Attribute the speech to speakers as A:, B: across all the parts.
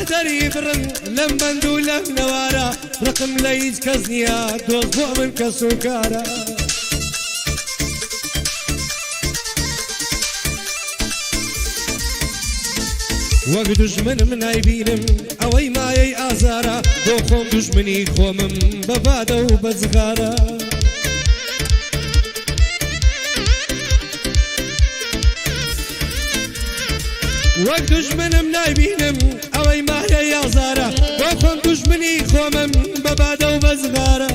A: دەفتەری بڕن لەم بەند و لەم نەوارە ڕقم لە هیچ کەس نییە دۆست بۆ من کەس و کارە وەک دوژمنم نایبینم ئەوەی مایەی ئازارە بۆ خۆم دوژمنی خۆمم بەبادە و بەجغارە وەک دوژمنم نایبینم ئەوەی مایەی ئازارە بۆ خۆم دوژمنی خۆمم بەبادە و بەجغارە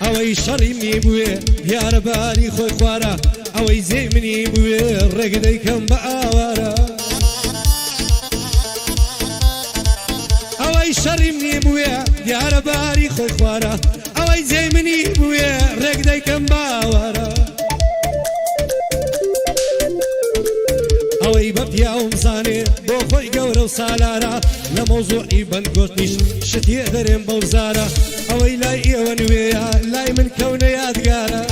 A: ئەوەی شەڕی می بوێ یارەباری خۆی خوارە ئەوەی زێ منی بوێ ڕێک دەیکەم بە ئاوارە ئەوەی شەڕی منی بوێ یارەباری خۆی خوارە ئەوەی زێ منی بوێ ڕێک دەیکەم بە ئاوارە ئەوەی بە پیاوم زانێ بۆ خۆی گەورە و سالارە لە مۆزوعی بەندگۆتنیش شتێ دەرێم بەو زارە ئەوەی لای ئێوە نوێیە لای من کەونە یادگارە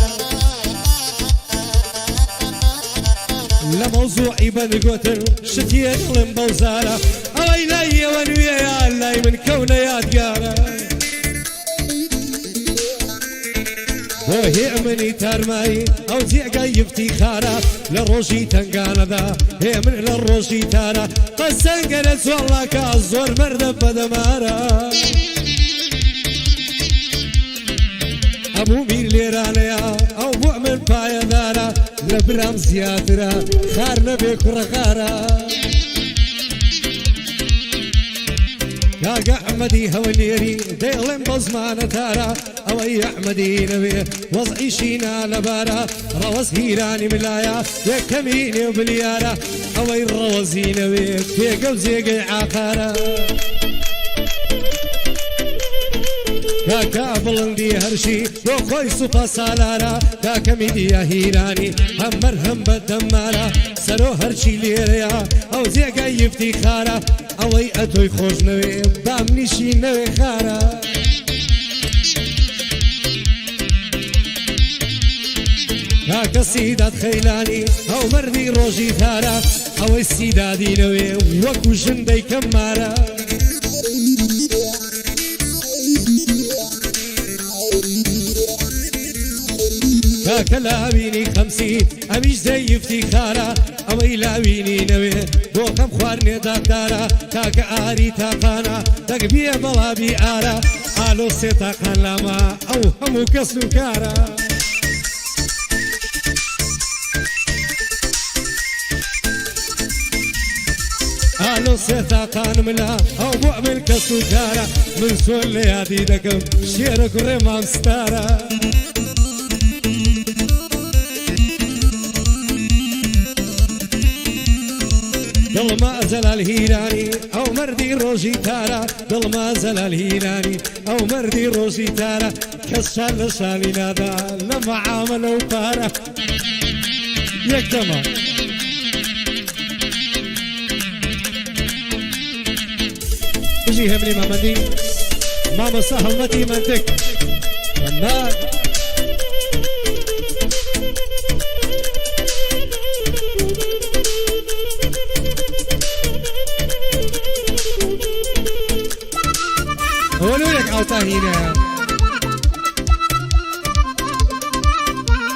A: لە مۆزوعی بەندگۆتن شتێ دڵم بەو زارە ئەوەی لای ئێوە نوێیە لای من کەونە یادگارە بۆ هێمنی تارمایی ئەو جێگای یفتیخارە لە ڕۆژی تنگانەدا هێمن لە ڕۆژی تارە قەسەنگە لە جوڵاکە زۆر مەردە بەدەمارە هەموو بیر لێرانەیە ئەو بۆ من پایەدارە لە برام زیاترە خار نەبێ کوڕەخارە کاگە ئەحمەدی هەولێری دێڵێم بۆ زمانە تارە ئەوەی ئەحمەدی نەوێ وەزعیشینا لەبارە ڕەوەز هیرانی ملایە یەکەمی نێو بلیارە ئەوەی ڕەوەزی نەوێ پێگە و جێگەی عاقارە کاکا بڵندی هەرشی بۆ خۆی سوپا سالارە کاکەمی دیە هیرانی هەم مەرهەم بەدەمارە سەرۆ هەرچی لێرەیە ئەو جێگای یفتیخارە ئەوەی ئەتۆی خۆش نەوێ بام نیشی نەوێ خارە کاکە سیداد خەیلانی ئەو مەردی ڕۆژی تارە ئەوەی سیدادی نەوێ وەکو ژندەی کەممارە کاکە لاوینی خەمسی ئەمیش دەی یفتیخارە ئەوەی لاوینی نەوێ بۆ خەم خواردنێ داکارە کاکە ئاری تاقانە دەگبیە بەڵابی ئارە ئالۆ سێ تاقان لامە ئەو هەموو کەس و کارە ئالۆ سێ تاقانم لا ئەو بۆ من کەس و کارە من سۆن لە یادی دەکەم شێرە کوڕێ مامستارە دڵما زەلال هیرانی ئەو مەردی ڕۆژی تارە دڵما زەلال هیرانی ئەو مەردی ڕۆژی تارە کەس شال لە شالی نادا لە مەعامەلە و پارە یەکدەمە بژی هەمری مامەندی مامۆستا هەڵمەتی منتێک مەندار ولولك عوتاهينا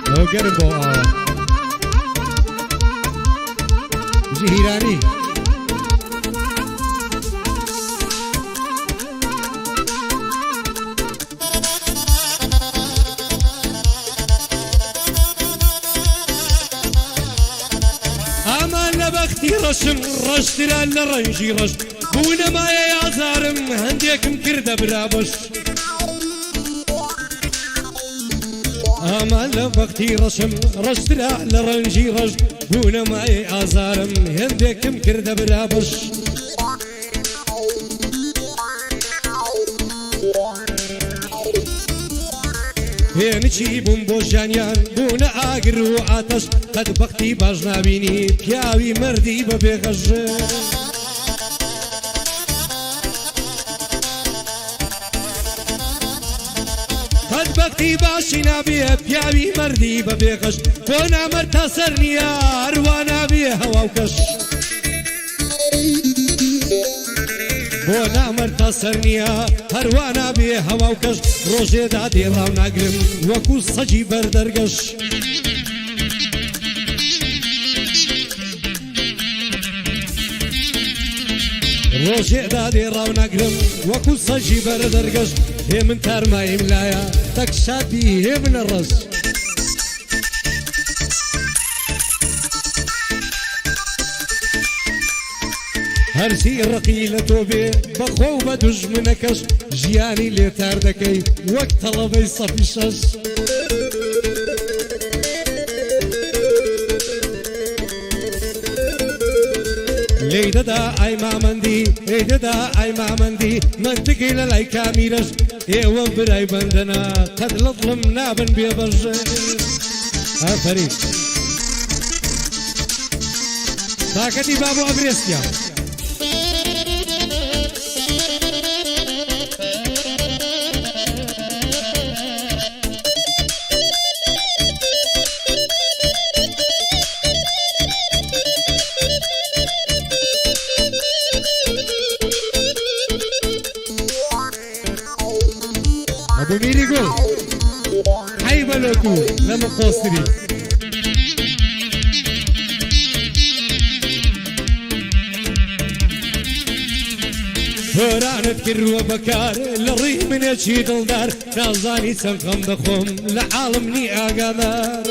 A: هو قربو جي هيراني امان لبختي رشم رشترا لرنجي رش بونا ما يا زارم هنديكم كرده برابش امان لبختي رشم رشترا لرنجي رش بونا ما يا زارم هنديكم كرده برابش هێنچی بووم بۆ ژانیان بوونە ئاگر و ئاتەش قەت بەختی باش نابینی پیاوی مردی بە بێغەژ قەت بەختی باشی نابێ پیاوی مردی بە بێغەش بۆ نامەرد تا سەر نییە هەروە نابێ هەوا و کەش بۆ نامەرتا سەر نییە هەروانە بێ هەوا و کەش ڕۆژێدا دێڕاو ناگرم وەکو سەجی بەردەرگەش ڕۆژێدا دێڕاو ناگرم وەکو سەجی بەردەرگەش هێ من تارمایم لایە تەکشاتی هێ منە ڕەش هەرچی ڕقی لە تۆ بێ بەخۆ و بە دوژمنەکەش ژیانی لێتار دەکەی وەک تەڵەبەی سەفی شەش لێی دەدا ئای مامەندی ئێی دەدا ئای مامەندی منتگەی لە لای کامیرەش ئێوە برای بەندەنا قەت لە دڵم نابن بێبەژە ئافەرین تاکەتی با بۆ ئەبرێستیا أبو ميري قول حي بلوكو لما قوستري هرانت كروا بكار للري من يشيد الدار نازاني سنخم دخوم لعالمني أقدار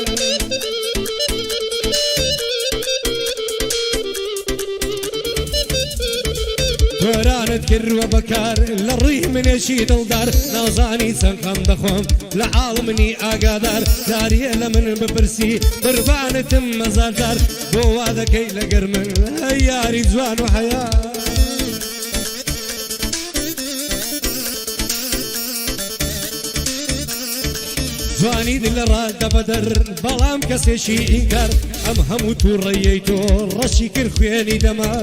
A: هرانت كروا بكار للري من يشيد الدار نازاني سنخم دخوم لعالمني أقدار داري لمن ببرسي قربان تم مزادار بواذا كي لقرمن هياري زوان وحياة جواني دل راد بدر بلام كسيشي إنكار أم همو تورييتو رشي كرخواني دمار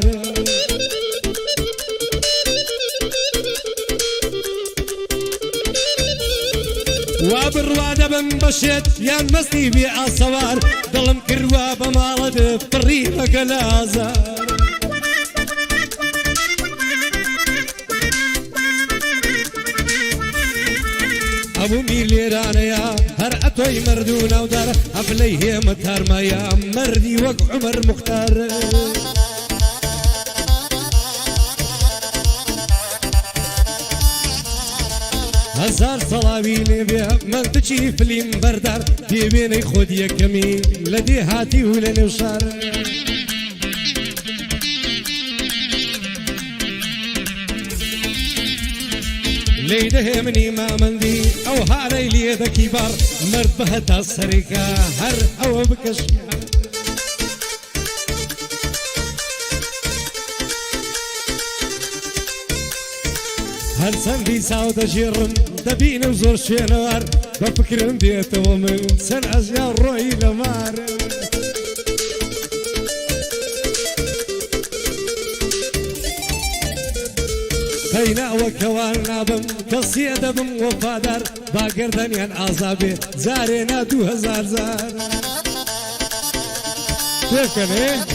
A: وابروا دبن بشيت يان مسني بي عالصوار ضلم كروا بمالد فريمك الازار أبو ميليران يا هر أتوي مردون ودار أفليه متهر ما يا مردي وق عمر مختار هزار صلاوين بها من تشي فليم بردار دي بيني خود يكمي لدي هاتي ولا نوشار ليده مني ما مندي او هاري لي ذا كبار مرد بهتا سرقا هر او بكش هر سندي ساود جيرم دبين وزور شينوار بفكرم ديت ومن سن ازياء روي لمار هينا وكوان نابم كصيدة بم وفادار باقردن ين عذابي زارينا 2000 زار كيف كان ايه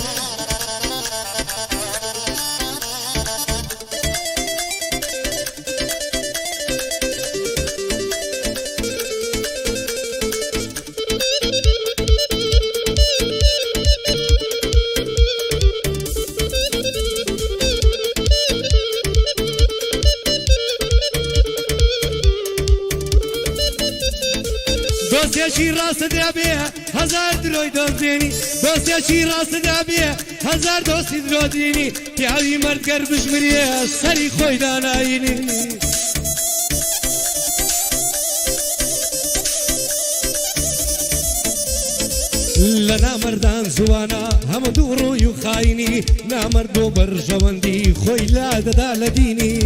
A: بۆسیەکی ڕاستە درابێ هەزار درۆی دۆزێنی بۆسیەکی ڕاستە درابێ هەزار دۆستی درۆدینی پیاوی مەردگەر بژمرێ سەری خۆی داناینی لە نامەردان زوانە هەموو دوو ڕووی و خاینی نامەرد بۆ بەرژەوەندی خۆی لا دەدا لە دینی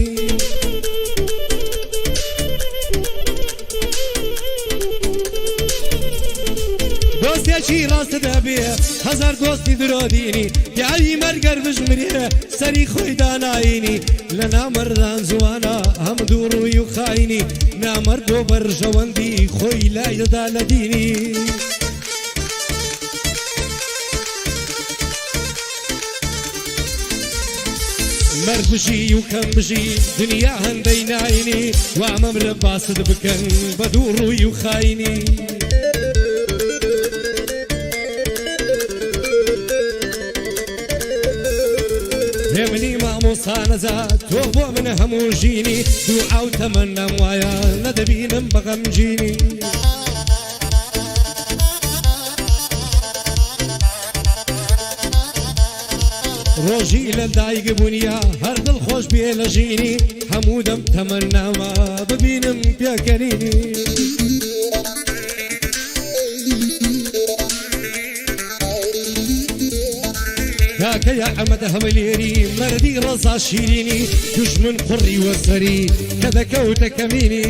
A: دۆستێکی ڕاستە دەبێ هەزار دۆستی درۆدینی پیاوی مەرگەر بژمرێ سەری خۆی داناینی لە نامەردان زوانە هەموو دوو ڕووی و خاینی نامەرد بۆ بەرژەوەندی خۆی لای دەدا لە دینی مرد بژی و کەم بژی دنیا هەندەی ناینی وامەمرە باست بکەن بە دوو ڕووی و خاینی هێمنی مامۆستا نەزات تۆ بۆ من هەموو ژینی دوعا و تەمەنام وایە نەدەبینم بە غەمگینی ڕۆژی لە دایک بوونیە هەر دڵخۆش بێ لە ژینی هەموو دەم تەمەنامە ببینم پێکەنینی کاکە یا ئەمەدە هەمەلێری مەردی ڕەزا شیرینی دوژمن قوڕی وەسەری کە دەکەوتە کەمینی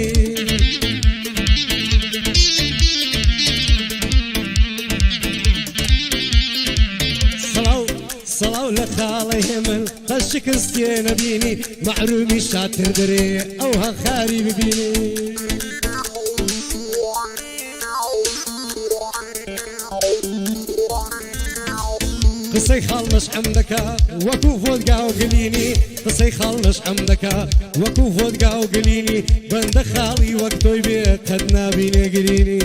A: سەڵاو لە خاڵی هێمن قەت شکستێ نەبینی مەعرومی شاتر دەرێ ئەو هەخاری ببینی قسەی خاڵنەش ئەم دەکا وەکو ڤۆدگا و گلینی قسەی خاڵنەش ئەم دەکا وەکو ڤۆدگا و گلینی بەندە خاڵی وەک تۆی بێ قەت نابینێ گرینی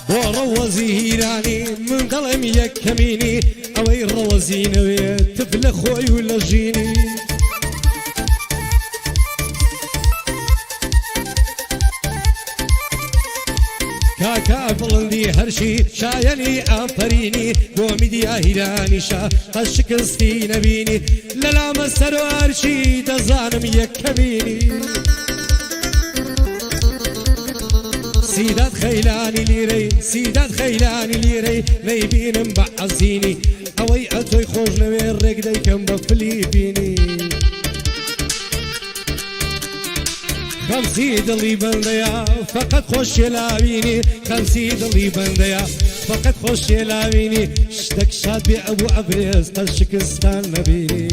A: بۆ ڕەوەزی هیرانی من دەڵێم یەک کەمینی ئەوەی ڕەوەزینەوێ تف لە خۆی و لە ژینی کاکا بڵندی هەرشی شایەنی ئافرینی بۆ میدیا هیرانیشە قەت شکستی نەبینی لە لامە سەر و ئەرچی دەزانم یەک کەمینی سیدات خەیلانی لیرەی سیدات خەیلانی لیرەی نەیبینم بە عەزینی ئەوەی ئەتۆی خۆش نەوێ ڕێک دەیکەم بە فلیپینی خەمسی دڵی بەندەیە فەقەت خۆشیە لاوینی خەمسی دڵی بەندەیە فەقەت خۆشیە لاوینی شتێک شاد بێ ئەبوو ئەبرێز قەت شکستان نەبینی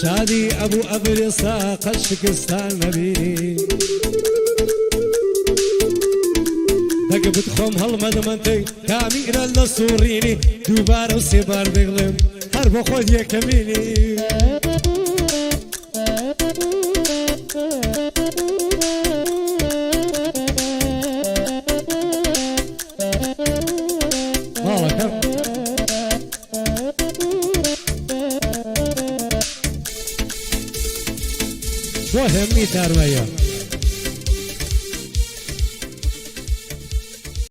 A: شادی ئەبوو ئەبرێسا قەت شکستان نەبینی دەگە بتخۆم هەڵمەدەمەندەی کامیرە لە سوڕینی دووبارە و سێبار دەگڵێم هەر بۆ خۆت یەکەمینی بۆ هەمووی تارمەیە